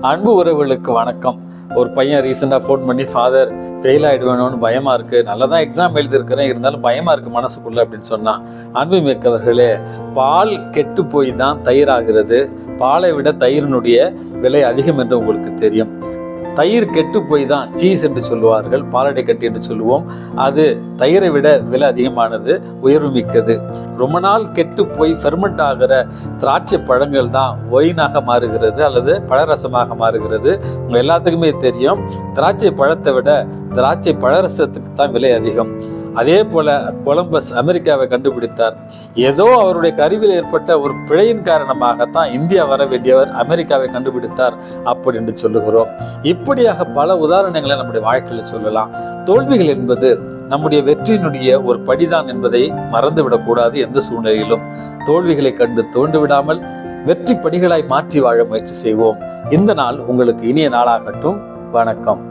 அன்பு உறவுகளுக்கு வணக்கம். ஒரு பையன் ரீசெண்டாக ஃபோன் பண்ணி, ஃபாதர் ஃபெயில் ஆகிடுவேணும்னு பயமா இருக்கு, நல்லா தான் எக்ஸாம் எழுதிருக்கிறேன், இருந்தாலும் பயமா இருக்கு மனசுக்குள்ள அப்படின்னு சொன்னான். அன்பு மிக்கவர்களே, பால் கெட்டு போய் தான் தயிர் ஆகிறது. பாலை விட தயிரினுடைய விலை அதிகம் என்று உங்களுக்கு தெரியும். தயிர் கெட்டு போய் தான் சீஸ் என்று சொல்லுவார்கள், பாலடை கட்டி என்று சொல்லுவோம். அது தயிரை விட விலை அதிகமானது, உயர்வு மிக்கது. ரொம்ப நாள் கெட்டு போய் ஃபெர்மெண்ட் ஆகிற திராட்சை பழங்கள் தான் ஒயினாக மாறுகிறது அல்லது பழரசமாக மாறுகிறது. உங்க எல்லாத்துக்குமே தெரியும், திராட்சை பழத்தை விட திராட்சை பழரசத்துக்கு தான் விலை அதிகம். அதே போல கொலம்பஸ் அமெரிக்காவை கண்டுபிடித்தார். ஏதோ அவருடைய கருவியில் ஏற்பட்ட ஒரு பிழையின் காரணமாகத்தான் இந்தியா வர வேண்டியவர் அமெரிக்காவை கண்டுபிடித்தார் அப்படி என்று சொல்லுகிறோம். இப்படியாக பல உதாரணங்களை நம்முடைய வாழ்க்கையில் சொல்லலாம். தோல்விகள் என்பது நம்முடைய வெற்றியினுடைய ஒரு படிதான் என்பதை மறந்துவிடக்கூடாது. எந்த சூழ்நிலையிலும் தோல்விகளை கண்டு தோண்டு விடாமல் வெற்றி படிகளாய் மாற்றி வாழ முயற்சி செய்வோம். இந்த நாள் உங்களுக்கு இனிய நாளாகட்டும். வணக்கம்.